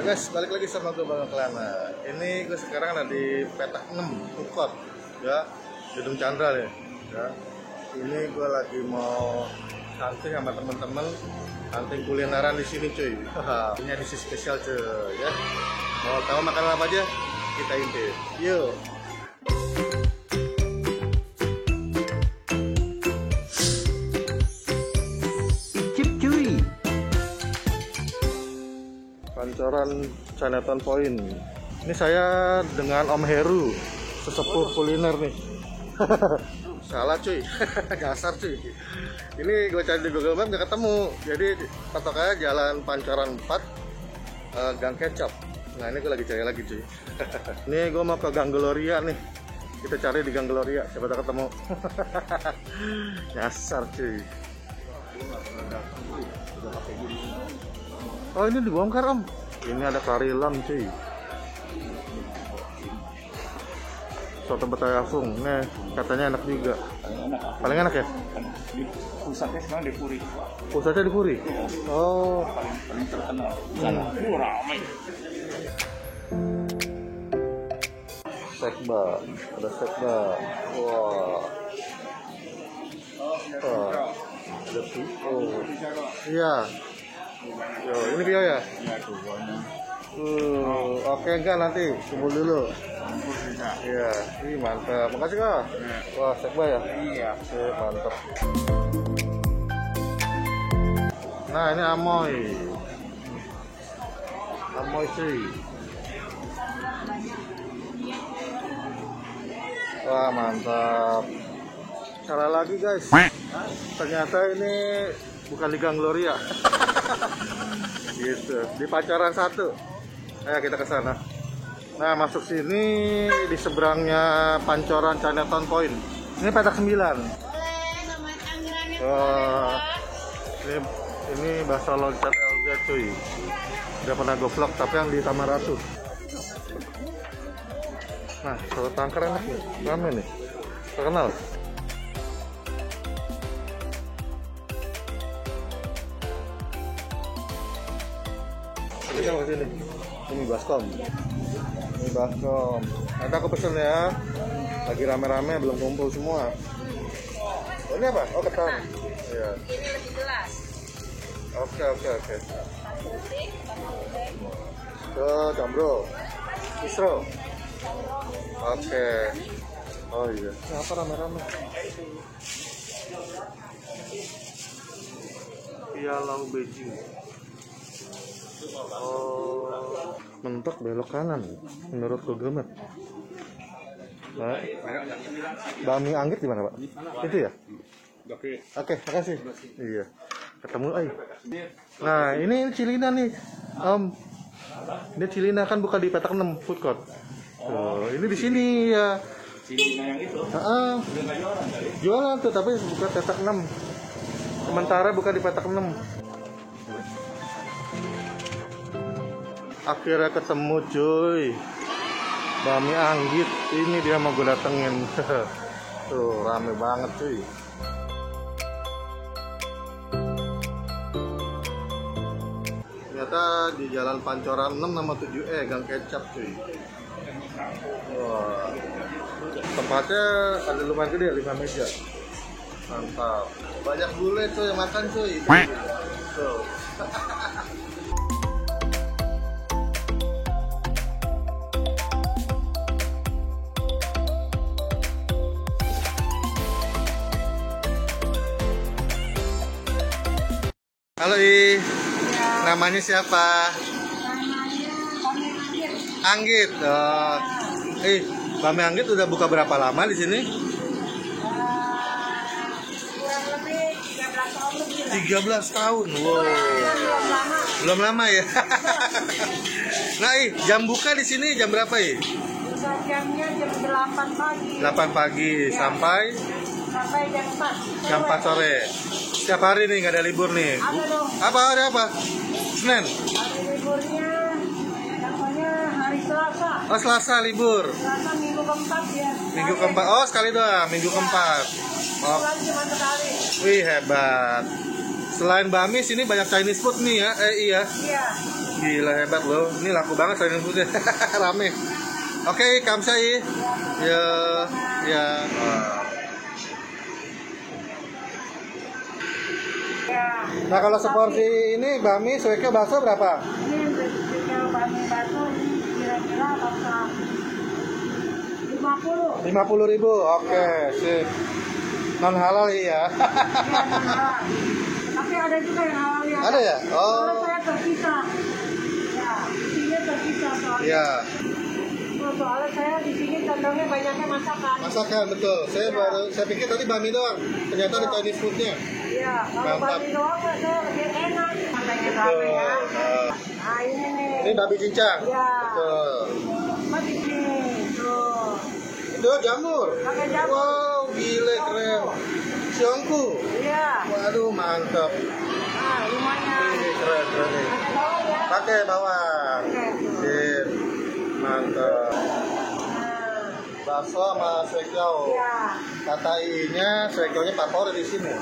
Guys, balik lagi sama gue Bang Kelana. Ini gue sekarang ada di Petak 6 Food Court, ya, Gedung Chandra ya. Ini gue lagi mau hunting sama temen-temen, hunting kulineran di sini cuy. Ini edisi spesial cuy, ya. Mau tahu makanan apa aja? Kita intip. Yuk. Pancoran Chinatown Point. Ini saya dengan Om Heru, sesepuh kuliner nih. Salah cuy, dasar cuy. Ini gue cari di Google Maps gak ketemu. Jadi patokannya Jalan Pancoran 4, Gang Kecap. Nah ini gue lagi cari lagi cuy. Ini gue mau ke Gang Gloria nih. Kita cari di Gang Gloria, siapa tahu ketemu. Dasar cuy. Oh ini dibongkar Om. Ini ada karilam cuy. Soto Betayafung. Nih katanya enak juga. Paling enak ya? Pusatnya sekarang di Puri. Pusatnya di Puri? Oh. Paling terkenal. Sana. Ramai. Sekba. Ada sekba. Wah. Ada pio. Iya. Yo, ini Pio ya? Iya tuh. Oke enggak nanti kumpul dulu. Iya, ini mantap. Makasih Kak. Wah, sekba ya? Iya. Oke, mantap. Nah, ini amoy. Amoy sih. Wah, mantap. Salah lagi guys. Ternyata ini bukan di Gang Gloria. Gitu, di Pancoran 1. Ayo kita ke sana. Nah, masuk sini di seberangnya Pancoran Chinatown Point. Ini Petak 9. Wah. Ini bakso loncat LG cuy. Udah pernah gue vlog tapi yang di Taman Ratu. Nah, soto tangkar enak nih. Rame nih. Terkenal. Kita mau sini. Ini baskom. Ini baskom. Nanti aku pesen ya. Lagi rame-rame belum kumpul semua. Oh, ini apa? Oh, ketan. Iya. Ini lebih jelas. Oke. Ke Jambro. Isro. Oke. Oh iya. Ini apa rame-rame? Pialau Beijing. Oh, mentok belok kanan menurut Google Maps. Nah, Bami Anggit di mana Pak? Itu ya? Oke, makasih. Iya, ketemu ay. Nah, ini Cilina nih, Om. Ini Cilina kan buka di Petak 6 Food Court. Oh, ini di sini ya. Cilina yang itu. Jualan tuh, tapi buka Petak 6. Sementara buka di Petak 6. Akhirnya ketemu cuy. Bami Anggit. Ini dia mau gue datengin. Tuh rame banget cuy. Ternyata di Jalan Pancoran 6 nama 7E Gang Kecap cuy. Wah. Tempatnya ada lumayan gede, 5 meja. Mantap. Banyak bule tuh yang makan cuy. Tuh. Halo I, namanya siapa? Anggit. Bami Anggit udah buka berapa lama di sini? Kurang lebih 13 tahun lebih 13 tahun. Wow. Belum lama ya. Nah, jam buka di sini jam berapa Jamnya jam 8 pagi. 8 pagi Ya. sampai Jam 4 sore. Setiap hari nih nggak ada libur nih. Ada dong. Ada apa? Senin. Hari liburnya namanya hari Selasa. Oh, Selasa libur. Selasa minggu keempat ya. Minggu keempat. Oh, sekali doang, minggu keempat. Oh. Bulan cuma sekali. Wih, hebat. Selain Bami, sini banyak Chinese food nih ya. Iya. Iya. Gila hebat loh. Ini laku banget sayang foodnya. Rame. Oke, kamsai. Ya, ya. Nah kalau seporsi ini bami sueke bakso berapa? Ini kalau bami bakso kira-kira bakso 50. 50.000. Oke, sip. Non halal ya. Iya, non halal. Tapi ada juga yang halal ya. Ada ya? Oh. Kalau saya terpisah. Ya, di sini terpisah soalnya. Iya. Soalnya saya di sini condongnya banyaknya masakan. Masakan betul. Saya pikir tadi bami doang. Ternyata ada Chinese foodnya. Iya, kalau Mantap. bami doang saya lebih enak. Makanya Betul. rame ya. Nah ini nih. Ini babi cincang. Iya. Betul. Mas ini. Tuh. Itu jamur. Pakai jamur. Wow, gile keren. Siongku. Iya. Waduh, mantap. Nah, lumayan. Ini keren nih. Pakai bawang ya. Pakai bawang. Oke. Sip. Mantap. Nah, Bakso sama suekiao. iya. Kata I-nya suekiao-nya favorit di sini.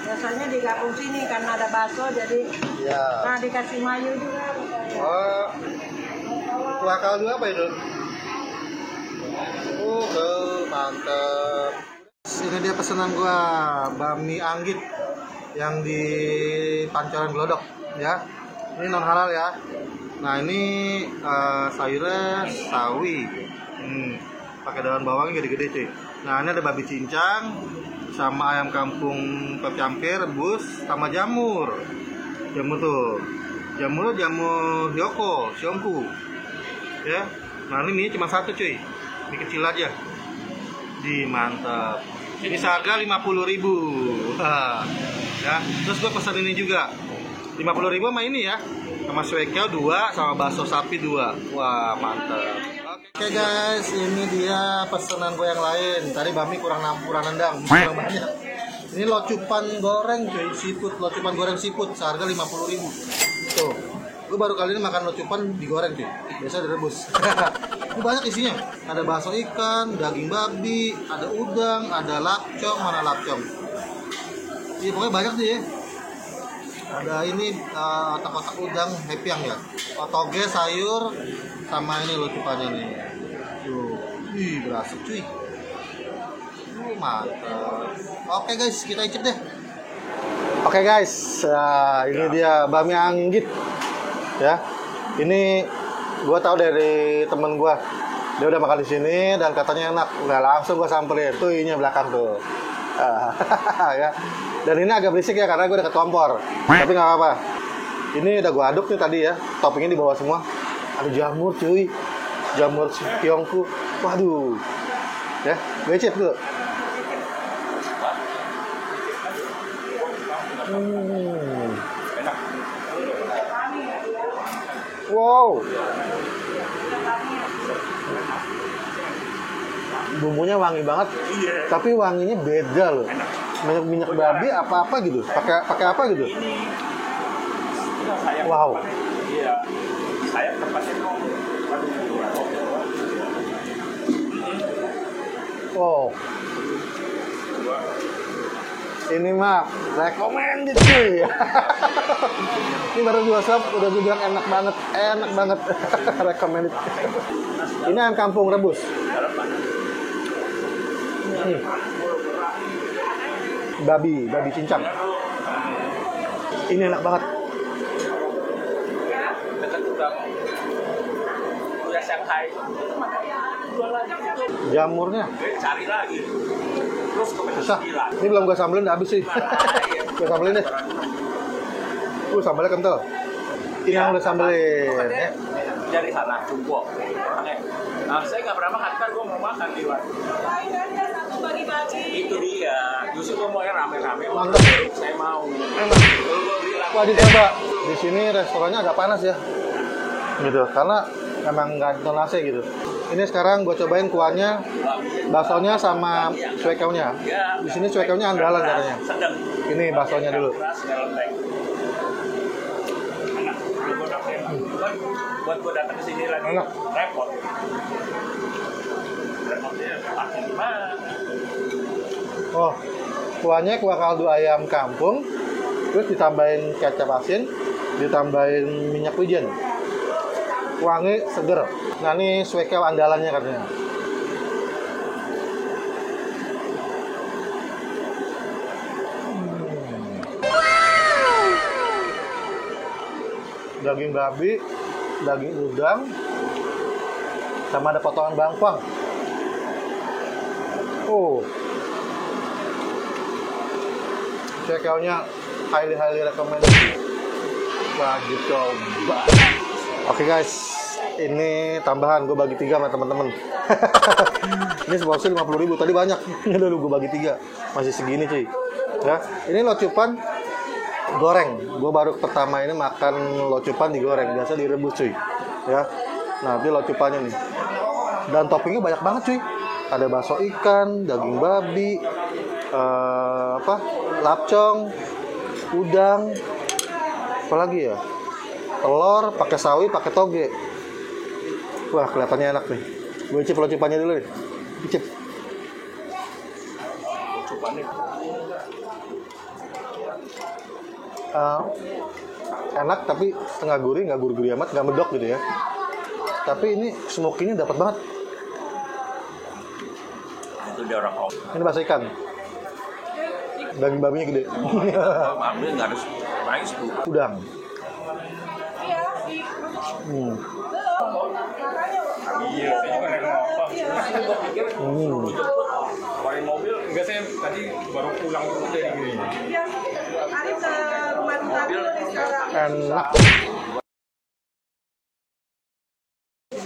Biasanya digabung sini karena ada bakso jadi Iya. nah dikasih mayu juga. Oh, kuah kaldu apa itu? Mantap. Ini dia pesanan gua, bami anggit yang di Pancoran Glodok ya. Ini non halal ya. Nah ini sayurnya sawi, pakai daun bawangnya gede-gede cuy. Nah ini ada babi cincang, sama ayam kampung pep campir rebus, sama jamur. Jamur tuh, jamur hyoko, siompu, ya. Nah ini cuma satu cuy, ini kecil aja. Di mantap. Ini seharga 50.000. Ya, terus gue pesan ini juga 50.000 sama ini ya, sama suekiao 2, sama bakso sapi 2. Wah mantap. Oke guys, ini dia pesanan gue yang lain. Tadi bami kurang nendang, kurang banyak. Ini locupan goreng cuy, seafood, locupan goreng seafood seharga 50.000. Tuh, gue baru kali ini makan locupan digoreng cuy, biasa direbus. Ini banyak isinya, ada bakso ikan, daging babi, ada udang, ada lapcong, mana lapcong? Iya pokoknya banyak sih ya. Ada ini otak-otak udang hepiang ya, otoge sayur, sama ini locupannya nih. Tuh, ih berasa cuy. Mantap. Oke guys, kita icip deh. Oke guys, ini dia bami anggit ya. Ini gua tahu dari temen gua, dia udah makan di sini dan katanya enak. Udah langsung gua samperin, tuh ininya belakang tuh. Ya. Dan ini agak berisik ya karena gue udah kompor. Tapi nggak apa-apa. Ini udah gua aduk nih tadi ya. Toppingnya di bawah semua. Ada jamur cuy, jamur Tiongku. Waduh. Ya, gue cip dulu. Wow. Bumbunya wangi banget. Tapi wanginya beda loh. Minyak babi apa gitu. Pakai apa gitu? Wow. Iya. Saya tempatnya mau. Wow. Ini mah recommended cuy. Ini baru gua swab udah gue bilang enak banget. Recommended. Ini ayam kampung rebus. Babi cincang. Ini enak banget. Udah Shanghai. Jamurnya Cari lagi. Terus ke susah. Ini belum gue sambelin, udah habis sih. Gue sambelin deh. Sambalnya kental. Ini yang udah sambelin. Ya. Dari sana, Jumbo. Nah, saya nggak pernah makan, kan gue mau makan di luar. Itu dia. Justru gue mau yang rame-rame. Mantap. Saya mau. Enak. Wah dicoba. Di sini restorannya agak panas ya. Gitu, karena emang nggak tonase gitu. Ini sekarang gue cobain kuahnya, baksonya sama suekiao-nya. Di sini suekiao-nya andalan katanya. Ini baksonya dulu. Buat gue datang ke sini lagi enak. Repotnya pasti gimana? Oh, kuahnya kuah kaldu ayam kampung, terus ditambahin kecap asin, ditambahin minyak wijen, wangi, seger. Nah ini suekel andalannya katanya. Daging babi, daging udang, sama ada potongan bangkuang. Oh, cekelnya highly recommended. Wajib coba. Oke guys, ini tambahan gue bagi 3 sama teman-teman. Ini seporsi 50.000, tadi banyak. Udah gue bagi 3, masih segini cuy. Ya, ini locupan goreng. Gue baru pertama ini makan locupan digoreng, biasa direbus cuy. Ya, nah ini locupannya nih. Dan toppingnya banyak banget cuy. Ada bakso ikan, daging babi, lapcong, udang, apa lagi ya? Telur, pakai sawi, pakai toge. Wah, kelihatannya enak nih. Gue icip locupannya dulu nih. Icip. Locupannya. Enak tapi setengah gurih, nggak gurih-gurih amat, nggak medok gitu ya. Tapi ini smoky-nya dapat banget. Itu dia orang kau. Ini bakso ikan. Daging babinya gede. Ambil nggak ada naik itu. Udang. Iya, saya juga naik motor. Gue pikir keluarin mobil. Enggak, saya tadi baru pulang dulu dari gini. Arif ke rumah duka dulu nih sekarang. Enak.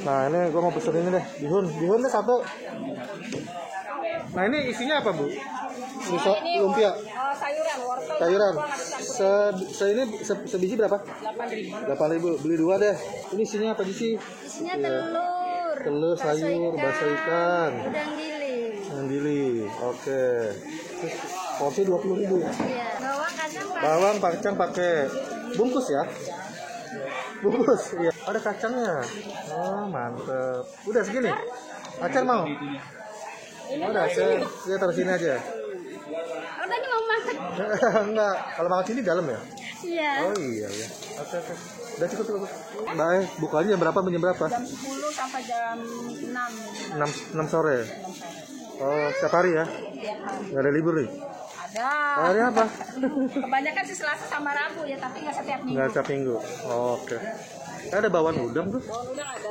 Nah ini gue mau pesen ini deh, bihun deh satu. Nah ini isinya apa bu? Lumpia. Sayuran, wortel. Sayuran. Ini sebiji berapa? 8.000. Beli 2 deh. Ini isinya apa sih? Isinya telur. Telur, sayur, bakso ikan. Udang Gili. Oke. Terus porsi 20.000. Iya. Bawang kacang pakai bungkus ya? Bungkus. Iya. Ada kacangnya. Oh mantep. Udah segini. Acar mau? Udah, saya taruh sini aja. Oh, tadi mau makan. Enggak, kalau makan sini dalam ya? Iya. Oh iya ya. Oke. Udah cukup. Baik, bukanya jam berapa? Jam berapa? Jam 10 sampai jam 6. 6 sore. Oh, setiap hari ya? Nggak ada libur nih? Ada. Hari apa? Kebanyakan sih Selasa sama Rabu ya, tapi nggak setiap minggu. Nggak setiap minggu. Oh, oke. Ada bawang udang tuh? Bawang udang ada.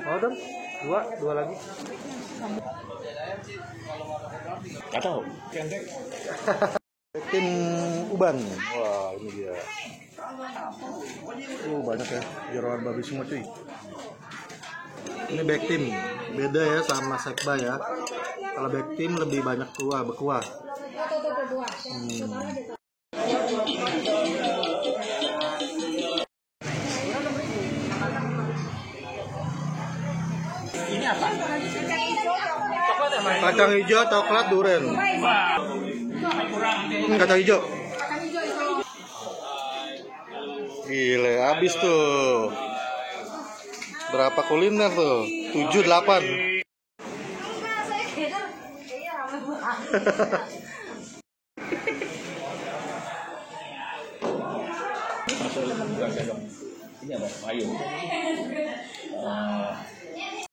Oh, udang? Dua lagi. Nggak tahu. Kendek. Tim uban. Wah, ini dia. Banyak ya. Jeroan babi semua cuy. Ini back team. Beda ya sama sekba ya. Kalau back team lebih banyak berkuah. Ini apa? Coklat ya, Mas? Kacang hijau, coklat, durian. Kacang hijau. Gile, habis tuh. Berapa kuliner tuh? 7, 8. Ini apa? Payung.